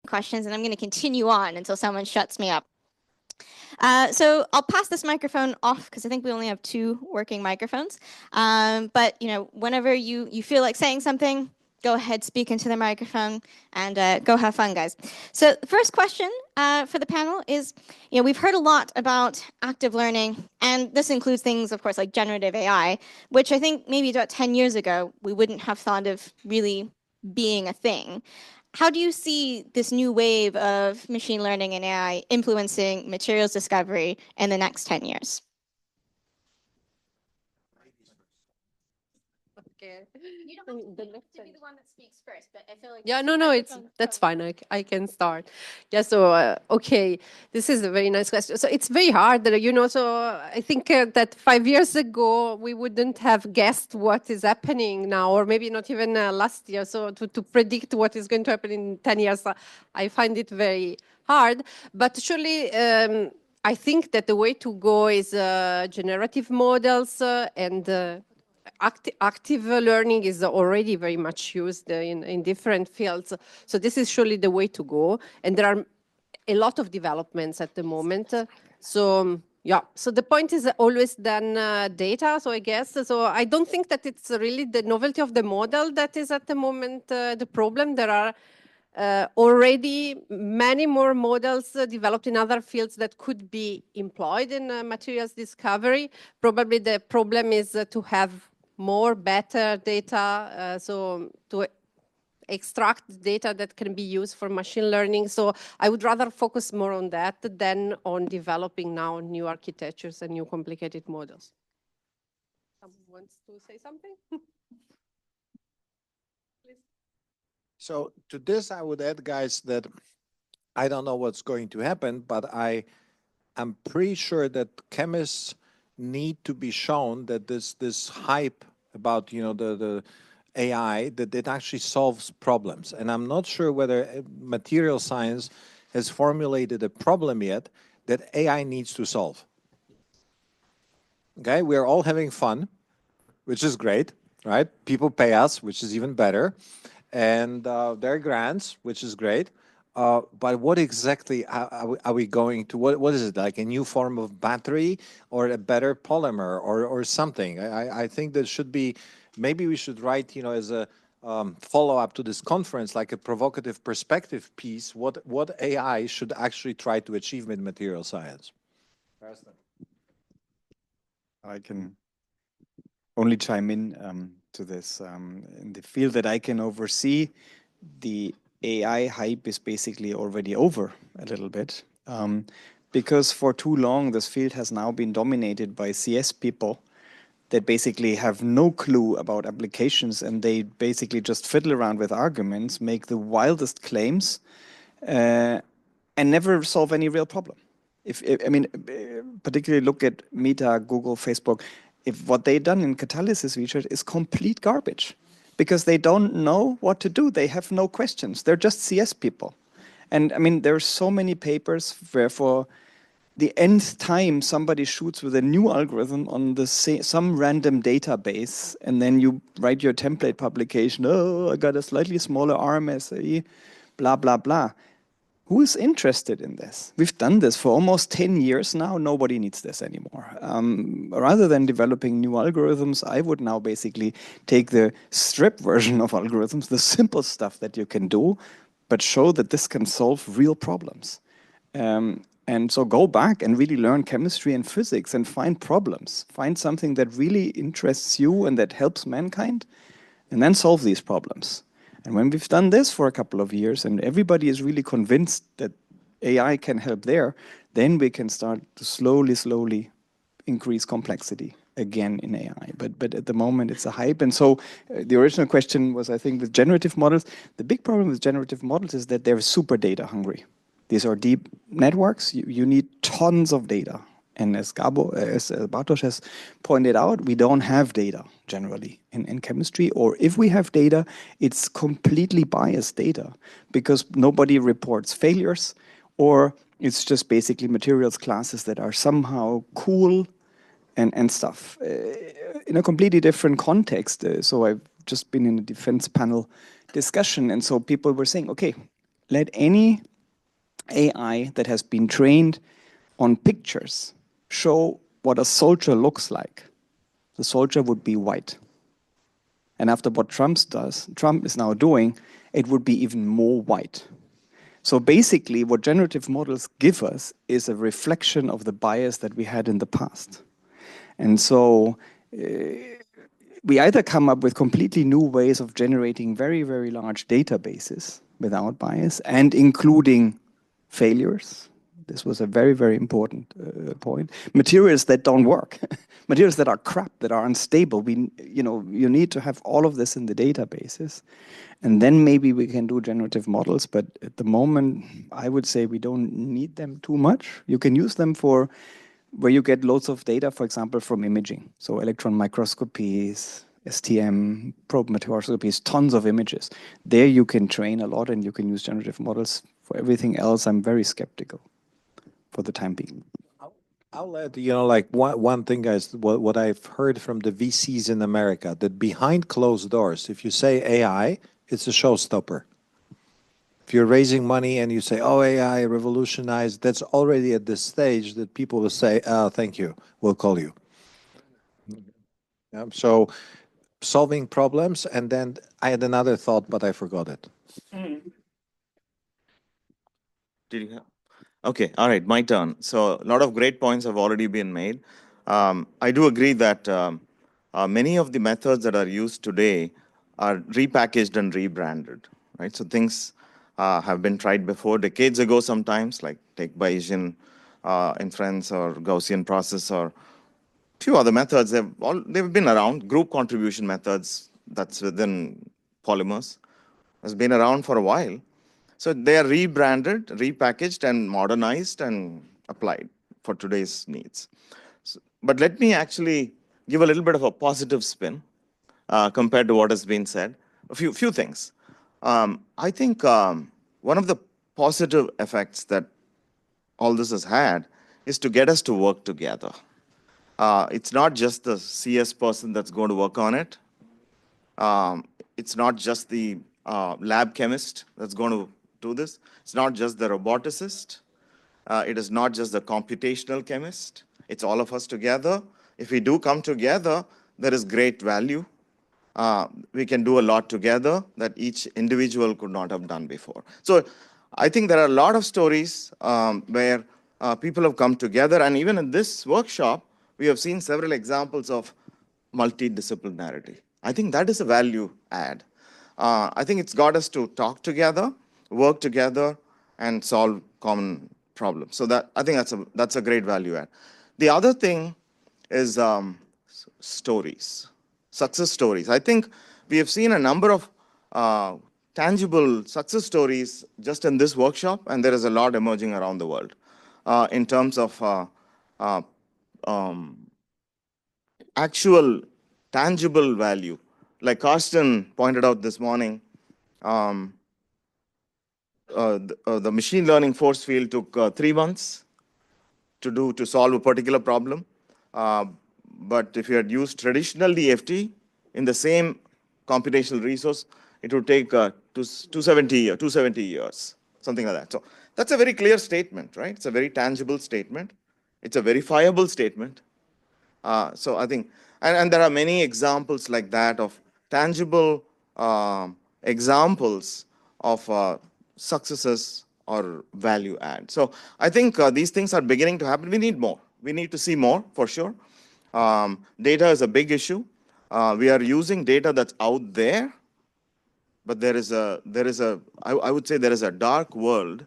questions, and I'm going to continue on until someone shuts me up. So I'll pass this microphone off because I think we only have 2 working microphones. But whenever you feel like saying something, go ahead, speak into the microphone, and go have fun, guys. So the first question for the panel is, we've heard a lot about active learning, and this includes things, of course, like generative AI, which I think maybe about 10 years ago, we wouldn't have thought of really being a thing. How do you see this new wave of machine learning and AI influencing materials discovery in the next 10 years? Okay. You don't have to be the one that speaks first, but I feel like... Yeah, no, that's fine. I can start. Yeah, so, okay, this is a very nice question. So it's very hard, so I think that 5 years ago, we wouldn't have guessed what is happening now, or maybe not even last year. So to predict what is going to happen in 10 years, I find it very hard. But surely, I think that the way to go is generative models and active learning is already very much used in different fields. So this is surely the way to go. And there are a lot of developments at the moment. So yeah, so the point is always then data. So I guess, so I don't think that it's really the novelty of the model that is at the moment the problem. There are already many more models developed in other fields that could be employed in materials discovery. Probably the problem is to have more better data, so to extract data that can be used for machine learning. So I would rather focus more on that than on developing now new architectures and new complicated models. Someone wants to say something? Please. So to this, I would add, guys, that I don't know what's going to happen, but I'm pretty sure that chemists need to be shown that this hype about the AI, that it actually solves problems. And I'm not sure whether material science has formulated a problem yet that AI needs to solve. Okay, we're all having fun, which is great, right? People pay us, which is even better. And there are grants, which is great. But what exactly are we going to? What is it, like a new form of battery or a better polymer or something? I think there should be, maybe we should write, as a follow-up to this conference, like a provocative perspective piece, what AI should actually try to achieve in material science. Karsten. I can only chime in to this. In the field that I can oversee, the AI hype is basically already over a little bit, because for too long this field has now been dominated by CS people that basically have no clue about applications, and they basically just fiddle around with arguments, make the wildest claims, and never solve any real problem. I mean, particularly look at Meta, Google, Facebook. If what they've done in catalysis research is complete garbage, because they don't know what to do. They have no questions. They're just CS people. And I mean, there are so many papers where for the nth time somebody shoots with a new algorithm on some random database, and then you write your template publication, oh, I got a slightly smaller RMSE, blah, blah, blah. Who is interested in this? We've done this for almost 10 years now. Nobody needs this anymore. Rather than developing new algorithms, I would now basically take the strip version of algorithms, the simple stuff that you can do, but show that this can solve real problems. And so go back and really learn chemistry and physics and find problems. Find something that really interests you and that helps mankind, and then solve these problems. And when we've done this for a couple of years and everybody is really convinced that AI can help there, then we can start to slowly increase complexity again in AI. But at the moment it's a hype. And so the original question was, I think, with generative models, the big problem with generative models is that they're super data hungry. These are deep networks. You need tons of data. And as Bartosz has pointed out, we don't have data generally in chemistry, or if we have data, it's completely biased data because nobody reports failures, or it's just basically materials classes that are somehow cool and stuff. In a completely different context, so I've just been in a defense panel discussion, and so people were saying, okay, let any AI that has been trained on pictures show what a soldier looks like. The soldier would be white. And after what Trump is now doing, it would be even more white. So basically, what generative models give us is a reflection of the bias that we had in the past. And so we either come up with completely new ways of generating very, very large databases without bias and including failures. This was a very, very important point. Materials that don't work, materials that are crap, that are unstable. You need to have all of this in the databases. And then maybe we can do generative models. But at the moment, I would say we don't need them too much. You can use them for where you get loads of data, for example, from imaging. So electron microscopies, STM, probe microscopies, tons of images. There you can train a lot and you can use generative models. For everything else, I'm very skeptical for the time being. I'll add, like one thing, guys, what I've heard from the VCs in America, that behind closed doors, if you say AI, it's a showstopper. If you're raising money and you say, oh, AI revolutionized, that's already at this stage that people will say, thank you, we'll call you. So solving problems, and then I had another thought, but I forgot it. Did you have? Okay, all right, my turn. So a lot of great points have already been made. I do agree that many of the methods that are used today are repackaged and rebranded, right? So things have been tried before, decades ago sometimes, like take Bayesian inference or Gaussian process or few other methods. They've been around. Group contribution methods, that's within polymers, has been around for a while. So they are rebranded, repackaged, and modernized and applied for today's needs. But let me actually give a little bit of a positive spin compared to what has been said. A few things. I think one of the positive effects that all this has had is to get us to work together. It's not just the CS person that's going to work on it. It's not just the lab chemist that's going to do this. It's not just the roboticist. It is not just the computational chemist. It's all of us together. If we do come together, there is great value. We can do a lot together that each individual could not have done before. So I think there are a lot of stories where people have come together. And even in this workshop, we have seen several examples of multidisciplinarity. I think that is a value add. I think it's got us to talk together, work together, and solve common problems. So that I think that's a great value add. The other thing is stories, success stories. I think we have seen a number of tangible success stories just in this workshop, and there is a lot emerging around the world in terms of actual tangible value. Like Karsten pointed out this morning, the machine learning force field took 3 months to solve a particular problem. But if you had used traditional DFT in the same computational resource, it would take 270 years, something like that. So that's a very clear statement, right? It's a very tangible statement. It's a verifiable statement. So I think, and there are many examples like that of tangible examples of successes or value add. So I think these things are beginning to happen. We need more. We need to see more for sure. Data is a big issue. We are using data that's out there, but there is a I would say there is a dark world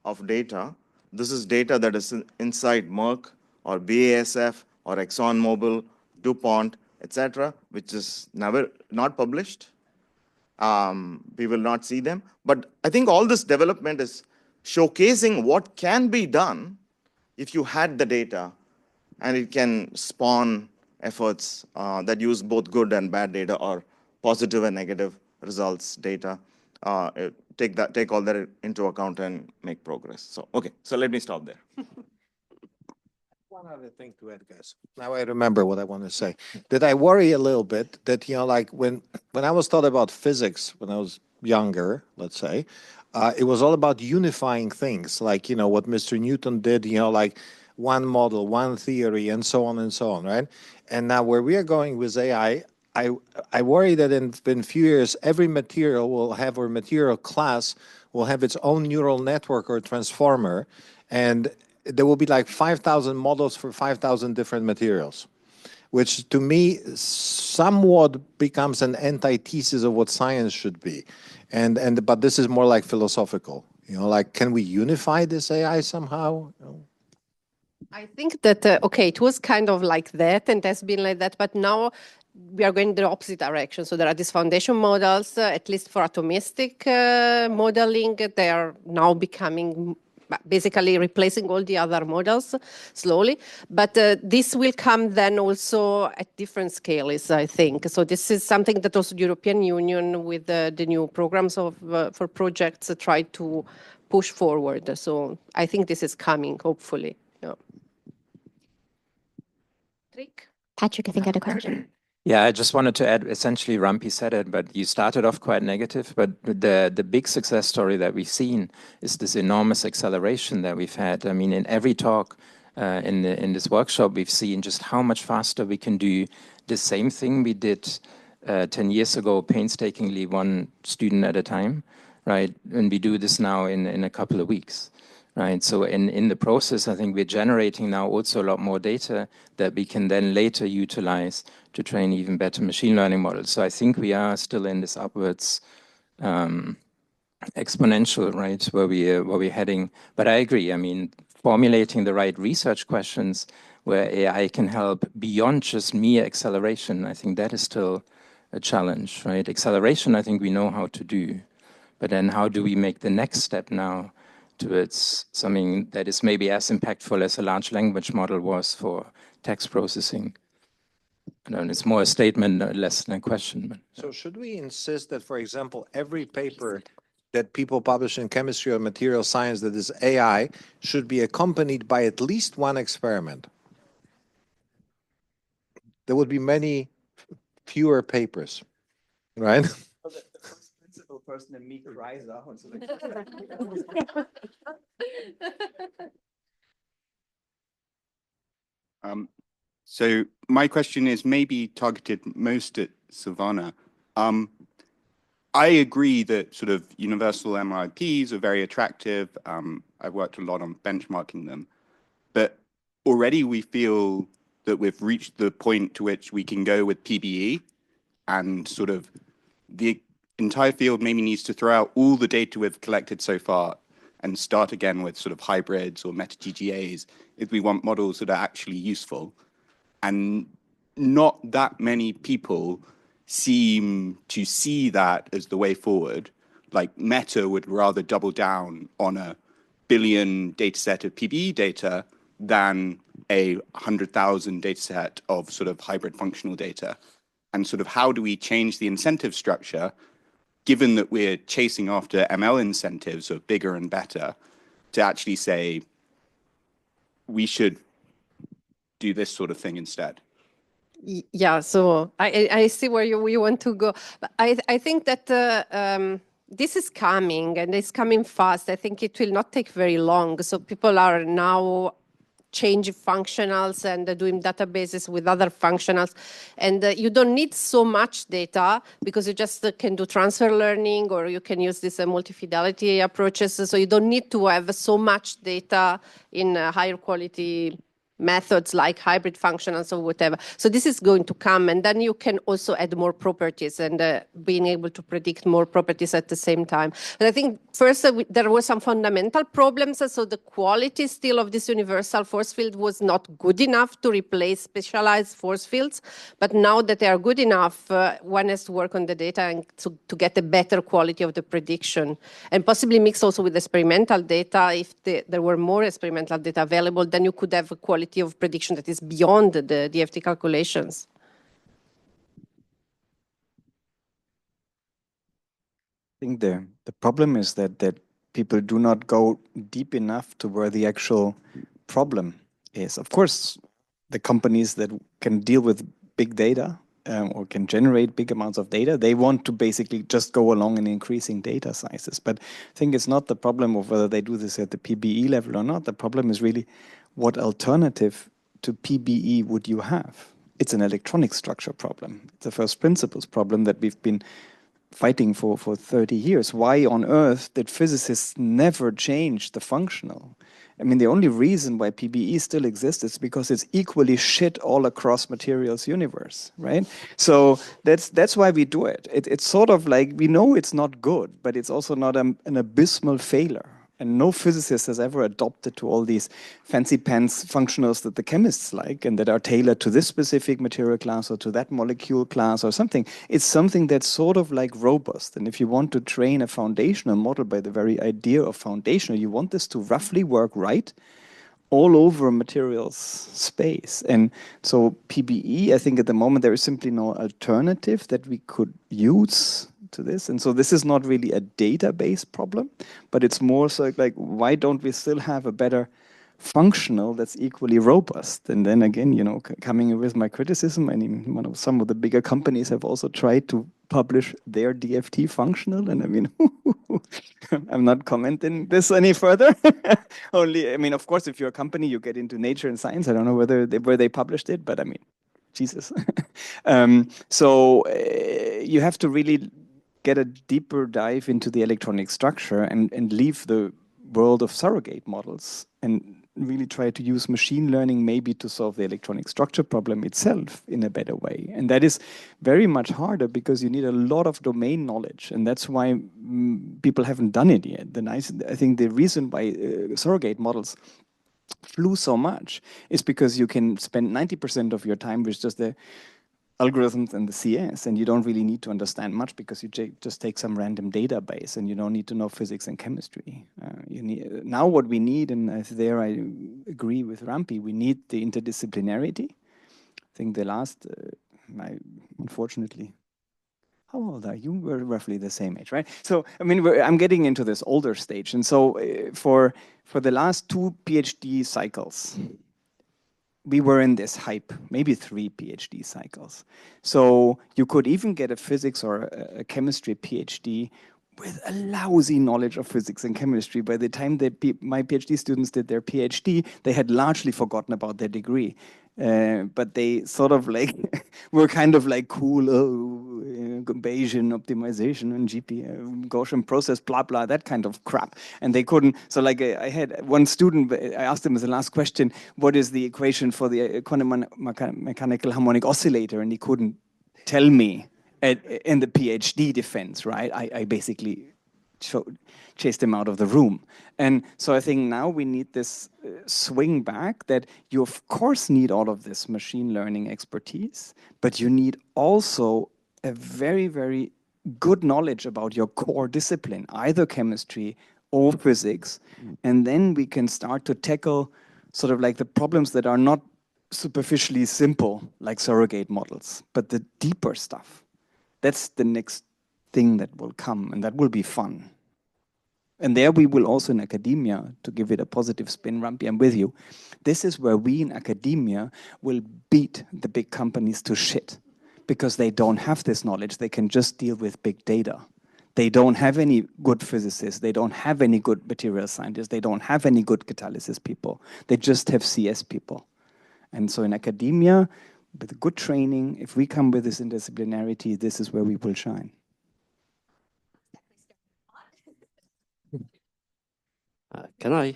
of data. This is data that is inside Merck or BASF or ExxonMobil, DuPont, etc., which is never not published. We will not see them. But I think all this development is showcasing what can be done if you had the data, and it can spawn efforts that use both good and bad data or positive and negative results data. Take all that into account and make progress. So, okay, so let me stop there. One other thing to add, guys. Now I remember what I want to say. That I worry a little bit that, like when I was taught about physics when I was younger, let's say, it was all about unifying things, like, what Mr. Newton did, like one model, one theory, and so on, right? And now where we are going with AI, I worry that in a few years, every material will have, or material class will have its own neural network or transformer, and there will be like 5,000 models for 5,000 different materials, which to me somewhat becomes an antithesis of what science should be. But this is more like philosophical, like, can we unify this AI somehow? I think that, okay, it was kind of like that and has been like that, but now we are going the opposite direction. So there are these foundation models, at least for atomistic modeling, they are now becoming basically replacing all the other models slowly. But this will come then also at different scales, I think. So this is something that also the European Union with the new programs for projects try to push forward. So I think this is coming, hopefully. Yeah. Patrick, I think I had a question. Yeah, I just wanted to add, essentially Rampi said it, but you started off quite negative, but the big success story that we've seen is this enormous acceleration that we've had. I mean, in every talk in this workshop, we've seen just how much faster we can do the same thing we did 10 years ago, painstakingly, one student at a time, right? And we do this now in a couple of weeks. Right. So in the process, I think we're generating now also a lot more data that we can then later utilize to train even better machine learning models. So I think we are still in this upwards exponential, right, where we're heading. But I agree. I mean, formulating the right research questions where AI can help beyond just mere acceleration, I think that is still a challenge, right? Acceleration, I think we know how to do. But then how do we make the next step now towards something that is maybe as impactful as a large language model was for text processing? I don't know, it's more a statement, less than a question. But, So should we insist that, for example, every paper that people publish in chemistry or material science that is AI should be accompanied by at least one experiment? There would be many fewer papers, right? The first principal person in me cries out. So my question is maybe targeted most at Silvana. I agree that sort of universal MRIPs are very attractive. I've worked a lot on benchmarking them, but already we feel that we've reached the point to which we can go with PBE, and sort of the entire field maybe needs to throw out all the data we've collected so far and start again with sort of hybrids or meta-GGAs if we want models that are actually useful. And not that many people seem to see that as the way forward. Like Meta would rather double down on a billion data set of PBE data than a 100,000 data set of sort of hybrid functional data. And sort of how do we change the incentive structure, given that we're chasing after ML incentives of bigger and better, to actually say we should do this sort of thing instead? Yeah, so I see where you want to go. But I think that this is coming, and it's coming fast. I think it will not take very long. So people are now changing functionals and doing databases with other functionals. And you don't need so much data because you just can do transfer learning, or you can use these multi-fidelity approaches. So you don't need to have so much data in higher quality methods like hybrid functionals or whatever. So this is going to come, and then you can also add more properties and being able to predict more properties at the same time. But I think first there were some fundamental problems. So the quality still of this universal force field was not good enough to replace specialized force fields. But now that they are good enough, one has to work on the data and to get a better quality of the prediction, and possibly mix also with experimental data. If there were more experimental data available, then you could have a quality of prediction that is beyond the DFT calculations. I think the problem is that people do not go deep enough to where the actual problem is. Of course, the companies that can deal with big data or can generate big amounts of data. They want to basically just go along in increasing data sizes. But I think it's not the problem of whether they do this at the PBE level or not. The problem is really what alternative to PBE would you have? It's an electronic structure problem. It's a first principles problem that we've been fighting for 30 years. Why on earth did physicists never change the functional? I mean, the only reason why PBE still exists is because it's equally shit all across materials universe, right? So that's why we do it. It's sort of like, we know it's not good, but it's also not an abysmal failure. And no physicist has ever adopted to all these fancy pants functionals that the chemists like and that are tailored to this specific material class or to that molecule class or something. It's something that's sort of like robust. And if you want to train a foundational model by the very idea of foundational, you want this to roughly work right all over materials space. And so PBE, I think at the moment there is simply no alternative that we could use to this. And so this is not really a database problem, but it's more so like why don't we still have a better functional that's equally robust? And then again, you know, coming with my criticism, I mean, some of the bigger companies have also tried to publish their DFT functional, and I mean, I'm not commenting this any further. Only, I mean, of course, if you're a company, you get into Nature and Science. I don't know where they published it, but I mean, Jesus. You have to really get a deeper dive into the electronic structure and leave the world of surrogate models and really try to use machine learning maybe to solve the electronic structure problem itself in a better way. And that is very much harder because you need a lot of domain knowledge, and that's why people haven't done it yet. I think the reason why surrogate models flew so much is because you can spend 90% of your time with just the algorithms and the CS, and you don't really need to understand much because you just take some random database and you don't need to know physics and chemistry. Now what we need, and there I agree with Rampi, we need the interdisciplinarity. I think the last, unfortunately, how old are you? We're roughly the same age, right? So, I mean, I'm getting into this older stage. And so for the last 2 PhD cycles, we were in this hype, maybe 3 PhD cycles. So you could even get a physics or a chemistry PhD with a lousy knowledge of physics and chemistry. By the time my PhD students did their PhD, they had largely forgotten about their degree. But they sort of like were kind of like cool, Bayesian optimization and Gaussian process, blah, blah, that kind of crap. And they couldn't, so like I had one student, I asked him as the last question, what is the equation for the quantum mechanical harmonic oscillator? And he couldn't tell me in the PhD defense, right? I basically chased him out of the room. And so I think now we need this swing back that you of course need all of this machine learning expertise, but you need also a very, very good knowledge about your core discipline, either chemistry or physics. And then we can start to tackle sort of like the problems that are not superficially simple, like surrogate models, but the deeper stuff. That's the next thing that will come, and that will be fun. And there we will also in academia, to give it a positive spin, Rampi, I'm with you. This is where we in academia will beat the big companies to shit because they don't have this knowledge. They can just deal with big data. They don't have any good physicists. They don't have any good material scientists. They don't have any good catalysis people. They just have CS people. And so in academia, with good training, if we come with this interdisciplinarity, this is where we will shine. Can I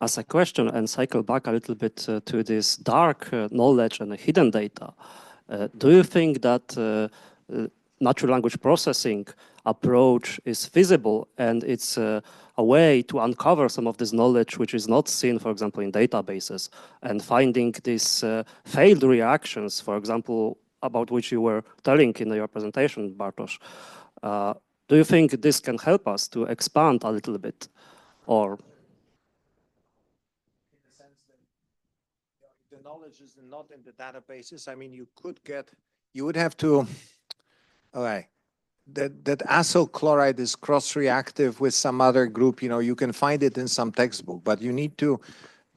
ask a question and cycle back a little bit to this dark knowledge and hidden data? Do you think that natural language processing approach is feasible and it's a way to uncover some of this knowledge which is not seen, for example, in databases, and finding these failed reactions, for example, about which you were telling in your presentation, Bartosz? Do you think this can help us to expand a little bit? Or in the sense that the knowledge is not in the databases. I mean, you would have to, okay, that acyl chloride is cross-reactive with some other group, you know, you can find it in some textbook, but you need to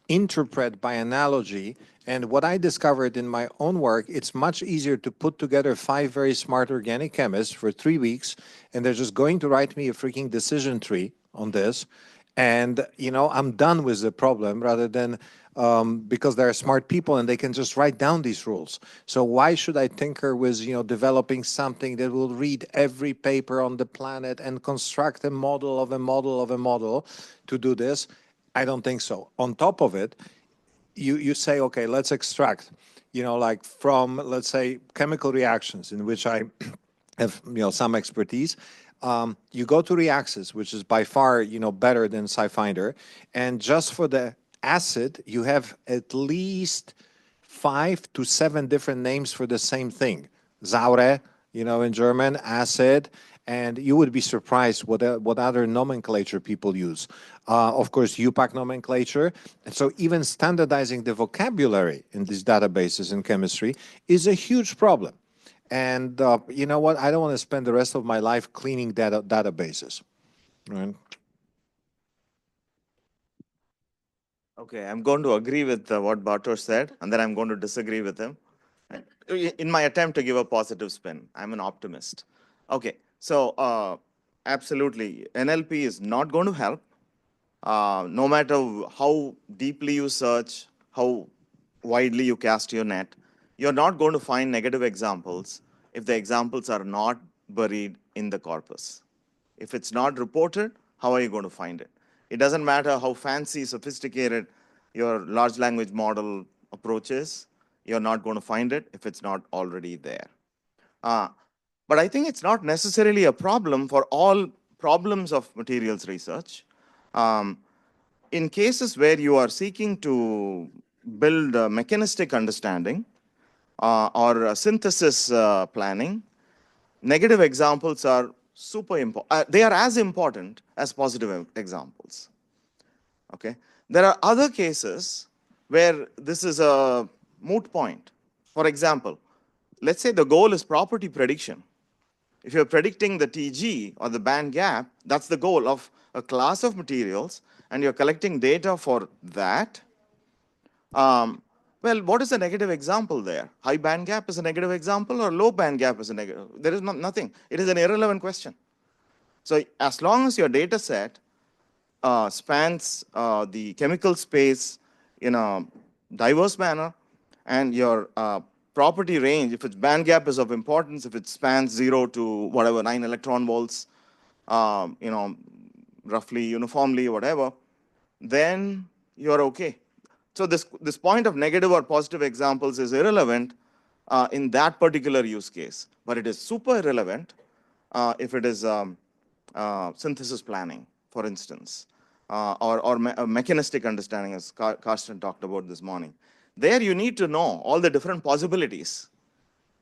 interpret by analogy. And what I discovered in my own work, it's much easier to put together 5 very smart organic chemists for 3 weeks, and they're just going to write me a freaking decision tree on this. And, you know, I'm done with the problem rather than because they're smart people and they can just write down these rules. So why should I tinker with, you know, developing something that will read every paper on the planet and construct a model of a model of a model to do this? I don't think so. On top of it, you say, okay, let's extract, you know, like from, let's say, chemical reactions in which I have, you know, some expertise. You go to Reaxys, which is by far, you know, better than SciFinder. And just for the acid, you have at least 5 to 7 different names for the same thing. Säure, you know, in German, acid, and you would be surprised what other nomenclature people use. Of course, UPAC nomenclature. And so even standardizing the vocabulary in these databases in chemistry is a huge problem. And you know what? I don't want to spend the rest of my life cleaning databases. Right? Okay, I'm going to agree with what Bartosz said, and then I'm going to disagree with him. In my attempt to give a positive spin, I'm an optimist. Okay, so absolutely, NLP is not going to help. No matter how deeply you search, how widely you cast your net, you're not going to find negative examples if the examples are not buried in the corpus. If it's not reported, how are you going to find it? It doesn't matter how fancy, sophisticated your large language model approach is, you're not going to find it if it's not already there. But I think it's not necessarily a problem for all problems of materials research. In cases where you are seeking to build a mechanistic understanding or a synthesis planning, negative examples are super important. They are as important as positive examples. Okay. There are other cases where this is a moot point. For example, let's say the goal is property prediction. If you're predicting the TG or the band gap, that's the goal of a class of materials, and you're collecting data for that. Well, what is a negative example there? High band gap is a negative example, or low band gap is a negative? There is nothing. It is an irrelevant question. So as long as your data set spans the chemical space in a diverse manner, and your property range, if its band gap is of importance, if it spans 0 to whatever 9 electron volts, you know, roughly uniformly, whatever, then you're okay. So this point of negative or positive examples is irrelevant in that particular use case, but it is super relevant if it is synthesis planning, for instance, or a mechanistic understanding, as Karsten talked about this morning. There you need to know all the different possibilities,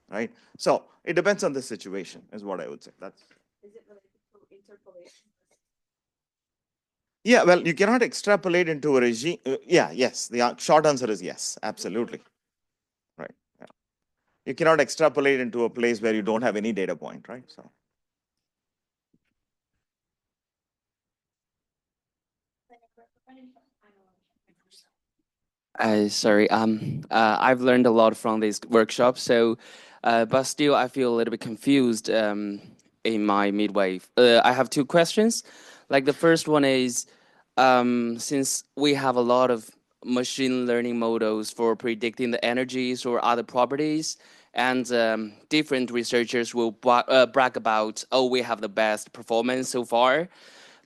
right? So it depends on the situation, is what I would say. That's. Is it related to interpolation? Yeah, well, you cannot extrapolate into a regime. Yes, the short answer is yes, absolutely. Right. Yeah. You cannot extrapolate into a place where you don't have any data point, right? So. Sorry, I've learned a lot from this workshop, so, but still I feel a little bit confused in my midway. I have 2 questions. Like the first one is, since we have a lot of machine learning models for predicting the energies or other properties, and different researchers will brag about, oh, we have the best performance so far.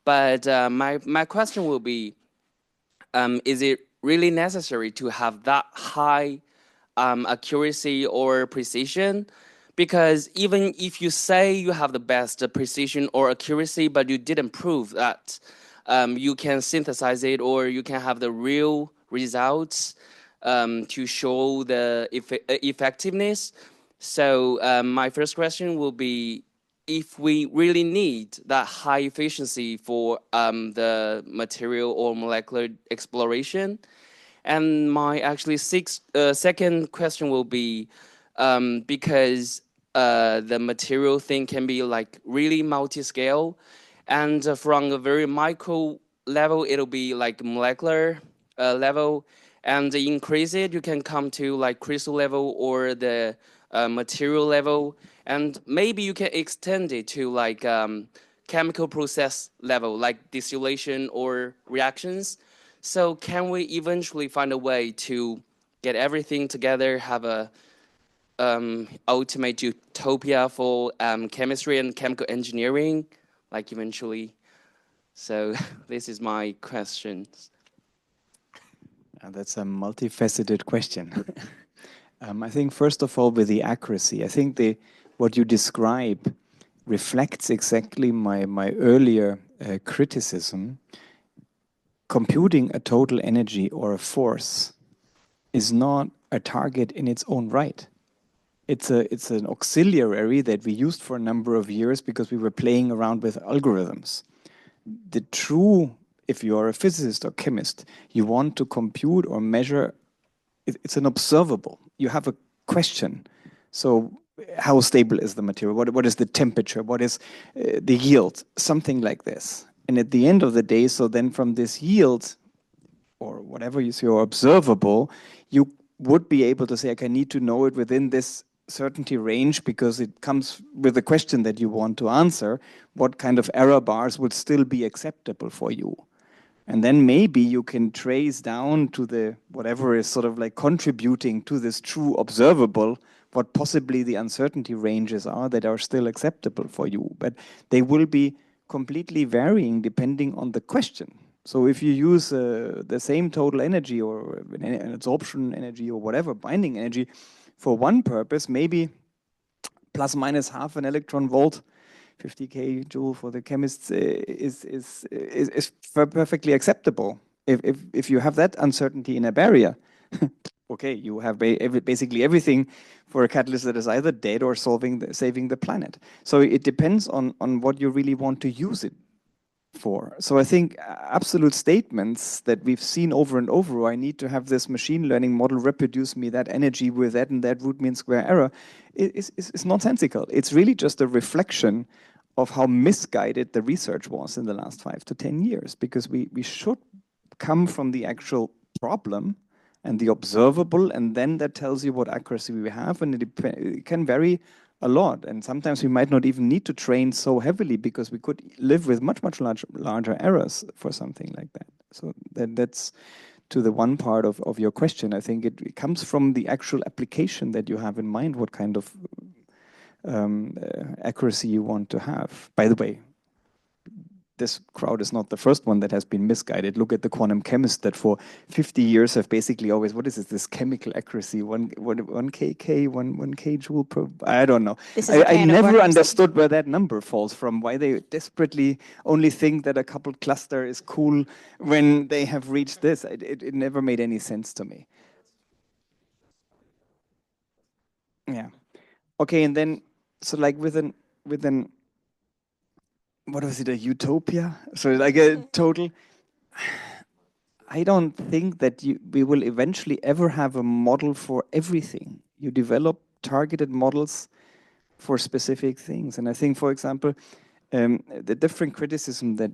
But my question will be, is it really necessary to have that high accuracy or precision? Because even if you say you have the best precision or accuracy, but you didn't prove that you can synthesize it or you can have the real results to show the effectiveness. So my first question will be, if we really need that high efficiency for the material or molecular exploration. And my actually second question will be, because the material thing can be like really multi-scale, and from a very micro level, it'll be like molecular level, and increase it, you can come to like crystal level or the material level, and maybe you can extend it to like chemical process level, like distillation or reactions. So can we eventually find a way to get everything together, have a ultimate utopia for chemistry and chemical engineering, like eventually? So this is my questions. That's a multifaceted question. I think first of all, with the accuracy, I think what you describe reflects exactly my earlier criticism. Computing a total energy or a force is not a target in its own right. It's an auxiliary that we used for a number of years because we were playing around with algorithms. The true, if you are a physicist or chemist, you want to compute or measure, it's an observable. You have a question. So how stable is the material? What is the temperature? What is the yield? Something like this. And at the end of the day, so then from this yield, or whatever is your observable, you would be able to say, okay, I need to know it within this certainty range because it comes with a question that you want to answer. What kind of error bars would still be acceptable for you? And then maybe you can trace down to the whatever is sort of like contributing to this true observable, what possibly the uncertainty ranges are that are still acceptable for you. But they will be completely varying depending on the question. So if you use the same total energy or an absorption energy or whatever, binding energy, for one purpose, maybe plus minus half an electron volt, 50 kJ for the chemists is perfectly acceptable. If you have that uncertainty in a barrier, okay, you have basically everything for a catalyst that is either dead or saving the planet. So it depends on what you really want to use it for. So I think absolute statements that we've seen over and over, I need to have this machine learning model reproduce me that energy with that and that root mean square error, is nonsensical. It's really just a reflection of how misguided the research was in the last 5 to 10 years, because we should come from the actual problem and the observable, and then that tells you what accuracy we have, and it can vary a lot. And sometimes we might not even need to train so heavily because we could live with much larger errors for something like that. So that's to the one part of your question. I think it comes from the actual application that you have in mind, what kind of accuracy you want to have. By the way, this crowd is not the first one that has been misguided. Look at the quantum chemists that for 50 years have basically always, what is it, this chemical accuracy, 1 kk, 1 kJ per, I don't know. I never understood where that number falls from, why they desperately only think that a coupled cluster is cool when they have reached this. It never made any sense to me. Yeah. Okay, and then, so like with an what was it, a utopia? So like a total, I don't think that we will eventually ever have a model for everything. You develop targeted models for specific things. And I think, for example, the different criticism that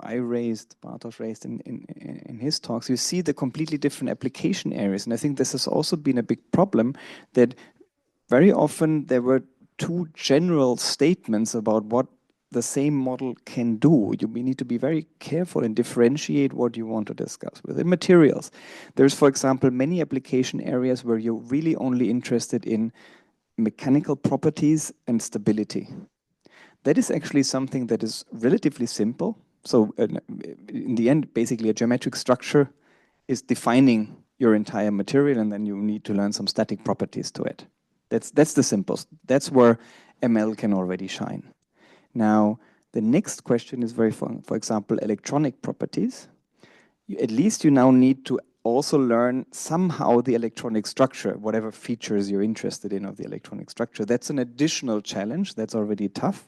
I raised, Bartosz raised in his talks, you see the completely different application areas. And I think this has also been a big problem, that very often there were two general statements about what the same model can do. We need to be very careful and differentiate what you want to discuss. Within materials, there's, for example, many application areas where you're really only interested in mechanical properties and stability. That is actually something that is relatively simple. So in the end, basically a geometric structure is defining your entire material, and then you need to learn some static properties to it. That's the simplest. That's where ML can already shine. Now, the next question is very fun. For example, electronic properties. At least you now need to also learn somehow the electronic structure, whatever features you're interested in of the electronic structure. That's an additional challenge. That's already tough.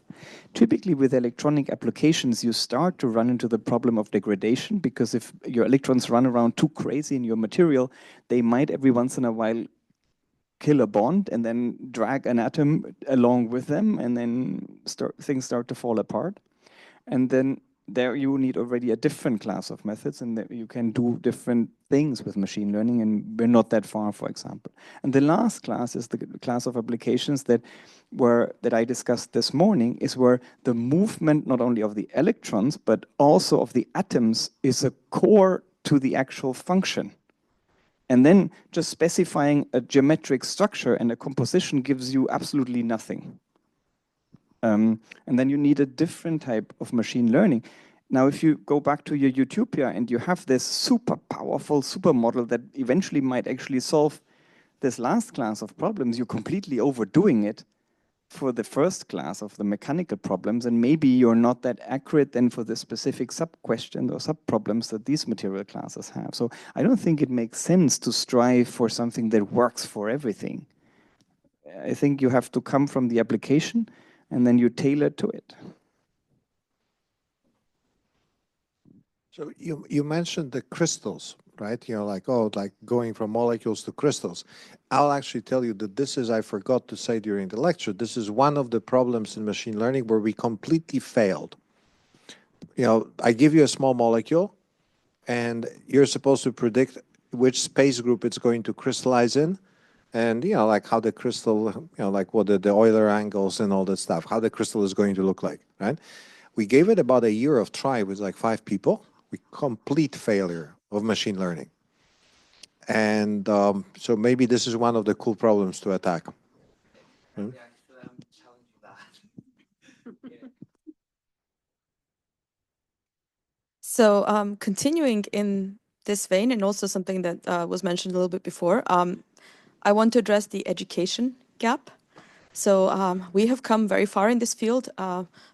Typically with electronic applications, you start to run into the problem of degradation, because if your electrons run around too crazy in your material, they might every once in a while kill a bond and then drag an atom along with them, and then things start to fall apart. And then there you need already a different class of methods, and that you can do different things with machine learning, and we're not that far, for example. And the last class is the class of applications that I discussed this morning, is where the movement not only of the electrons but also of the atoms is a core to the actual function. And then just specifying a geometric structure and a composition gives you absolutely nothing. And then you need a different type of machine learning. Now, if you go back to your Utopia and you have this super powerful supermodel that eventually might actually solve this last class of problems, you're completely overdoing it for the first class of the mechanical problems, and maybe you're not that accurate then for the specific sub-question or sub-problems that these material classes have. So I don't think it makes sense to strive for something that works for everything. I think you have to come from the application and then you tailor to it. So you mentioned the crystals, right? You know, like, oh, like going from molecules to crystals. I'll actually tell you that this is, I forgot to say during the lecture, this is one of the problems in machine learning where we completely failed. You know, I give you a small molecule and you're supposed to predict which space group it's going to crystallize in. And, you know, like how the crystal, you know, like what the Euler angles and all that stuff, how the crystal is going to look like, right? We gave it about a year of try with like 5 people. We complete failure of machine learning. And so maybe this is one of the cool problems to attack. Hmm? So continuing in this vein, and also something that was mentioned a little bit before, I want to address the education gap. So we have come very far in this field,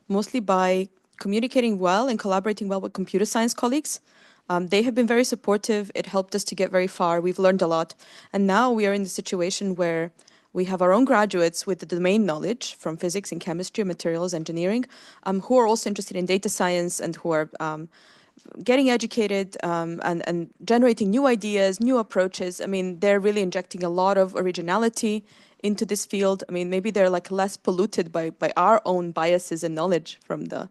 mostly by communicating well and collaborating well with computer science colleagues. They have been very supportive. It helped us to get very far. We've learned a lot. And now we are in the situation where we have our own graduates with the domain knowledge from physics and chemistry, materials engineering, who are also interested in data science and who are getting educated and generating new ideas, new approaches. I mean, they're really injecting a lot of originality into this field. I mean, maybe they're like less polluted by our own biases and knowledge from the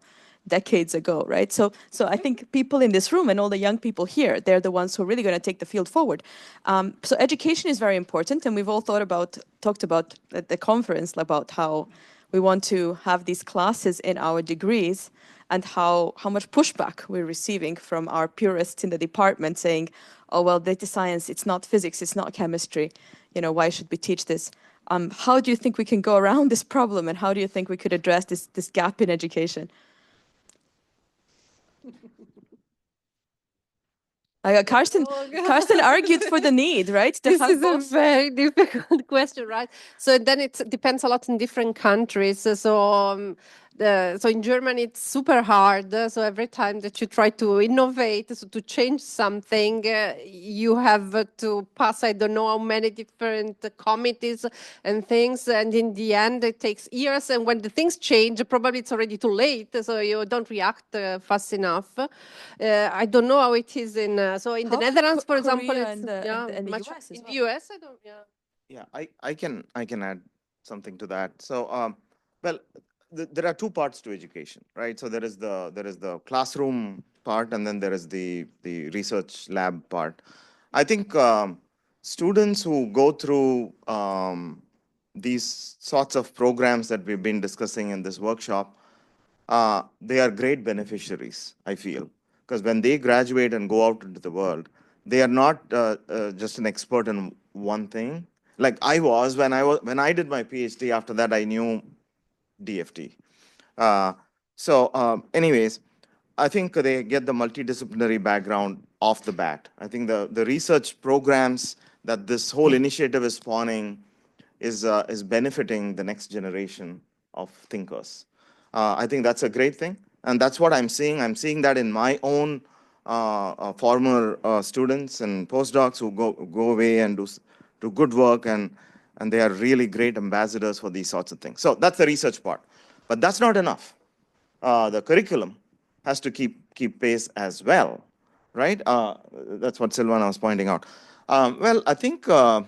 decades ago, right? So I think people in this room and all the young people here, they're the ones who are really going to take the field forward. So education is very important, and we've all talked about at the conference about how we want to have these classes in our degrees, and how much pushback we're receiving from our purists in the department saying, oh, well, data science, it's not physics, it's not chemistry. You know, why should we teach this? How do you think we can go around this problem, and how do you think we could address this gap in education? Karsten argued for the need, right? This is a very difficult question, right? So then it depends a lot in different countries. So in Germany, it's super hard. So every time that you try to innovate, so to change something, you have to pass, I don't know how many different committees and things. And in the end, it takes years. And when the things change, probably it's already too late. So you don't react fast enough. I don't know how it is in the Netherlands, for example, and the US in the US, I don't. Yeah, I can add something to that. So well, there are 2 parts to education, right? So there is the classroom part, and then there is the research lab part. I think students who go through these sorts of programs that we've been discussing in this workshop, they are great beneficiaries, I feel, because when they graduate and go out into the world, they are not just an expert in one thing. Like I was when I did my PhD. After that, I knew DFT. Anyways, I think they get the multidisciplinary background off the bat. I think the research programs that this whole initiative is spawning is benefiting the next generation of thinkers. I think that's a great thing, and that's what I'm seeing. I'm seeing that in my own former students and postdocs who go away and do good work, and they are really great ambassadors for these sorts of things. So that's the research part. But that's not enough. The curriculum has to keep pace as well, right? That's what Silvana was pointing out. Well, I think I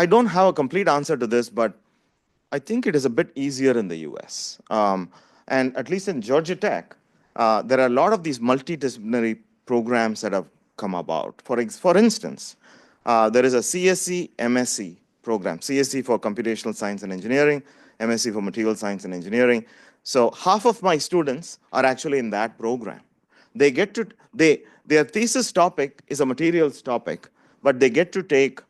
don't have a complete answer to this, but I think it is a bit easier in the US. And at least in Georgia Tech, there are a lot of these multidisciplinary programs that have come about. For instance, there is a CSE MSc program, CSE for Computational Science and Engineering, MSc for Material Science and Engineering. So half of my students are actually in that program. They get to, their thesis topic is a materials topic, but they get to take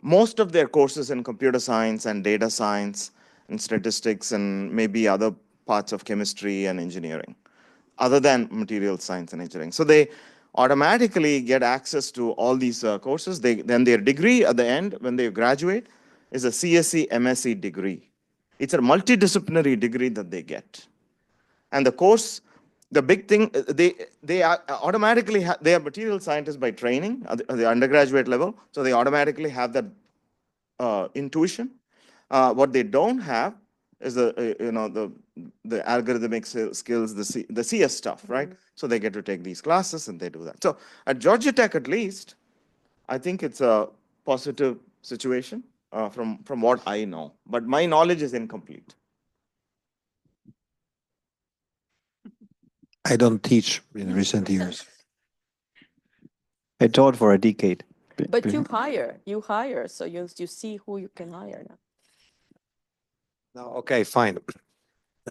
most of their courses in computer science and data science and statistics and maybe other parts of chemistry and engineering, other than material science and engineering. So they automatically get access to all these courses. Then their degree at the end, when they graduate, is a CSE MSc degree. It's a multidisciplinary degree that they get. And the course, the big thing, they automatically they are material scientists by training at the undergraduate level, so they automatically have that intuition. What they don't have is the algorithmic skills, the CS stuff, right? So they get to take these classes and they do that. So at Georgia Tech, at least, I think it's a positive situation from what I know, but my knowledge is incomplete. I don't teach in recent years. I taught for a decade. But you hire, so you see who you can hire now. No, okay, fine.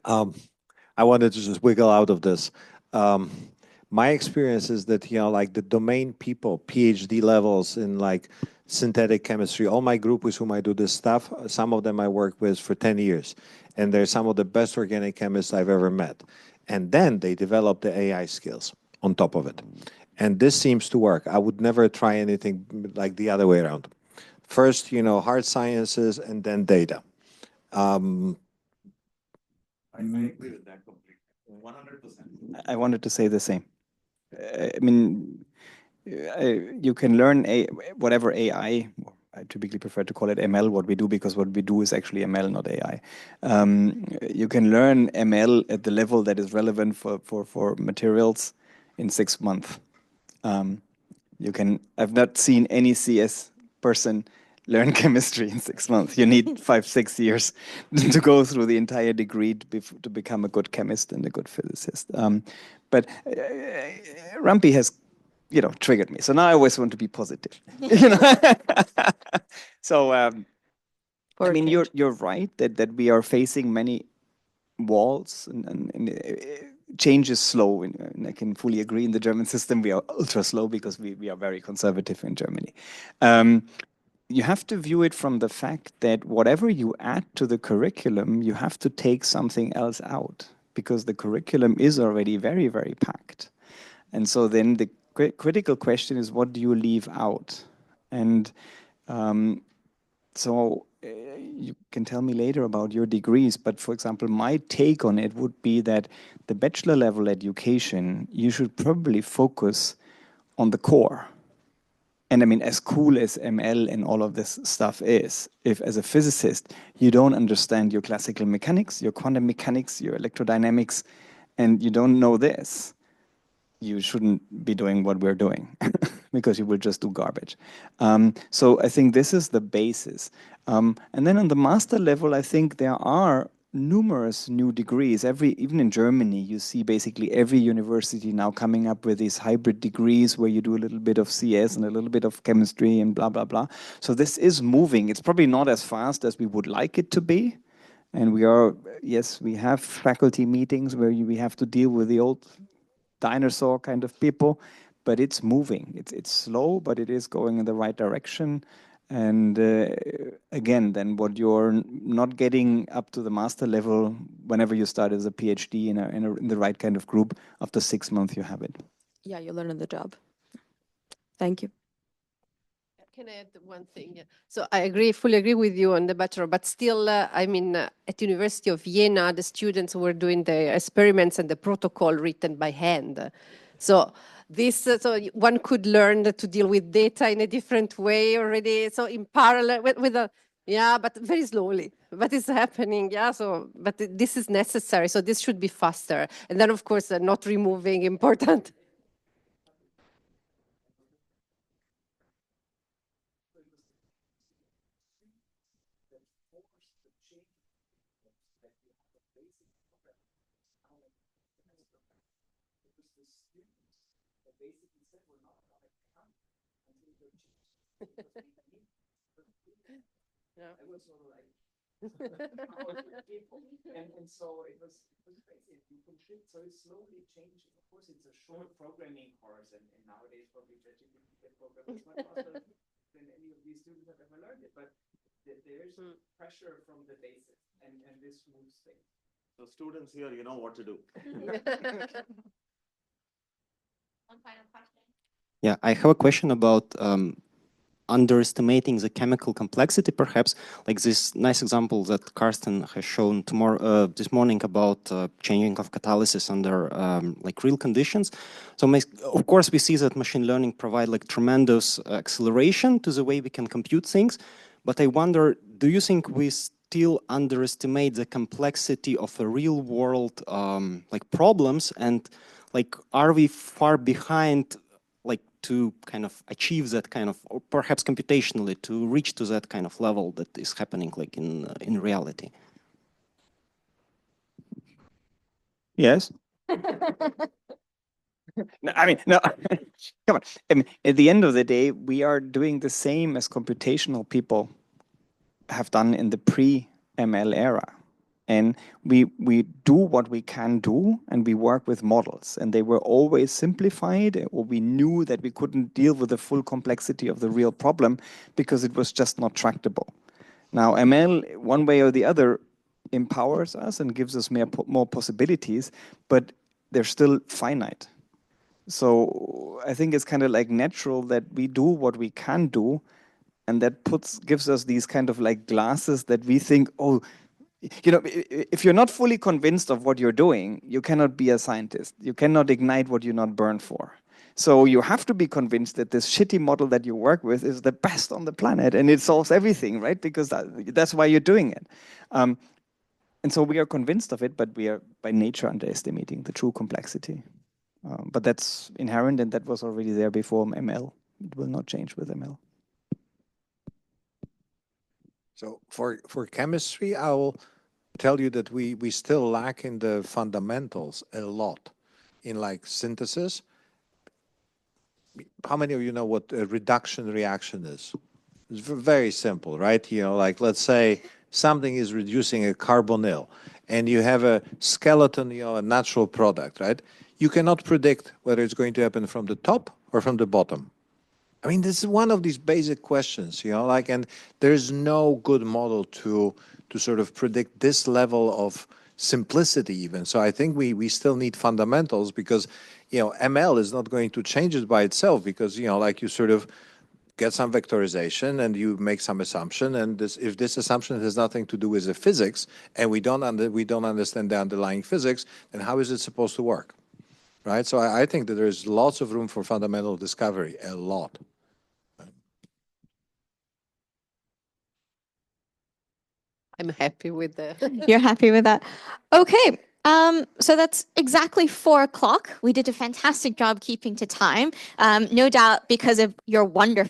I wanted to just wiggle out of this. My experience is that, like the domain people, PhD levels in like synthetic chemistry, all my group with whom I do this stuff, some of them I work with for 10 years. And they're some of the best organic chemists I've ever met. And then they develop the AI skills on top of it. And this seems to work. I would never try anything like the other way around. First, hard sciences and then data. I agree with that completely. 100%. I wanted to say the same. I mean, you can learn whatever AI. I typically prefer to call it ML, what we do, because what we do is actually ML, not AI. You can learn ML at the level that is relevant for materials in 6 months. I've not seen any CS person learn chemistry in 6 months. You need 5-6 years to go through the entire degree to become a good chemist and a good physicist. But Rampi has, triggered me. So now I always want to be positive. So, I mean, you're right that we are facing many walls and change is slow, and I can fully agree. In the German system, we are ultra slow because we are very conservative in Germany. You have to view it from the fact that whatever you add to the curriculum, you have to take something else out, because the curriculum is already very, very packed. And so then the critical question is, what do you leave out? And so you can tell me later about your degrees, but for example, my take on it would be that the bachelor level education, you should probably focus on the core. And I mean, as cool as ML and all of this stuff is, if as a physicist, you don't understand your classical mechanics, your quantum mechanics, your electrodynamics, and you don't know this, you shouldn't be doing what we're doing because you will just do garbage. So I think this is the basis. And then on the master level, I think there are numerous new degrees. Even in Germany, you see basically every university now coming up with these hybrid degrees where you do a little bit of CS and a little bit of chemistry and blah, blah, blah. So this is moving. It's probably not as fast as we would like it to be. And we have faculty meetings where we have to deal with the old dinosaur kind of people, but it's moving. It's slow, but it is going in the right direction. And again, then what you're not getting up to the master level, whenever you start as a PhD in the right kind of group, after 6 months you have it. Yeah, you learn on the job. Thank you. Can I add one thing? Yeah. So I fully agree with you on the bachelor, but still, I mean, at University of Vienna, the students were doing the experiments and the protocol written by hand. So so one could learn to deal with data in a different way already. So in parallel but very slowly, but it's happening. Yeah. So, but this is necessary. So this should be faster. And then of course, not removing important. basically said we're not going to come until you're changed. Yeah. I was sort of like, and so it was crazy. You can shift, so it's slowly changing. Of course, it's a short programming course, and nowadays probably ChatGPT programming is much faster than any of these students have ever learned it. But there's pressure from the basics, and this moves things. So students here, you know what to do. One final question. Yeah, I have a question about underestimating the chemical complexity, perhaps, like this nice example that Karsten has shown this morning about changing of catalysis under like real conditions. So of course we see that machine learning provide like tremendous acceleration to the way we can compute things, but I wonder, do you think we still underestimate the complexity of a real world like problems, and like are we far behind like to kind of achieve that kind of, or perhaps computationally to reach to that kind of level that is happening like in reality? Yes. No, I mean, no, come on. I mean, at the end of the day, we are doing the same as computational people have done in the pre-ML era. And we do what we can do, and we work with models. And they were always simplified, or we knew that we couldn't deal with the full complexity of the real problem because it was just not tractable. Now, ML, one way or the other, empowers us and gives us more possibilities, but they're still finite. So I think it's kind of like natural that we do what we can do, and that gives us these kind of like glasses that we think, oh, you know, if you're not fully convinced of what you're doing, you cannot be a scientist. You cannot ignite what you're not burned for. So you have to be convinced that this shitty model that you work with is the best on the planet and it solves everything, right? Because that's why you're doing it. And so we are convinced of it, but we are by nature underestimating the true complexity. But that's inherent, and that was already there before ML. It will not change with ML. So for chemistry, I will tell you that we still lack in the fundamentals a lot in like synthesis. How many of you know what a reduction reaction is? It's very simple, right? You know, like let's say something is reducing a carbonyl and you have a skeleton, you know, a natural product, right? You cannot predict whether it's going to happen from the top or from the bottom. I mean, this is one of these basic questions, you know, like, and there's no good model to sort of predict this level of simplicity even. So I think we still need fundamentals because, you know, ML is not going to change it by itself because, you know, like you sort of get some vectorization and you make some assumption, and if this assumption has nothing to do with the physics and we don't understand the underlying physics, then how is it supposed to work? Right? So I think that there's lots of room for fundamental discovery, a lot. I'm happy with that. You're happy with that? Okay. So that's exactly 4 o'clock. We did a fantastic job keeping to time. No doubt because of your wonderful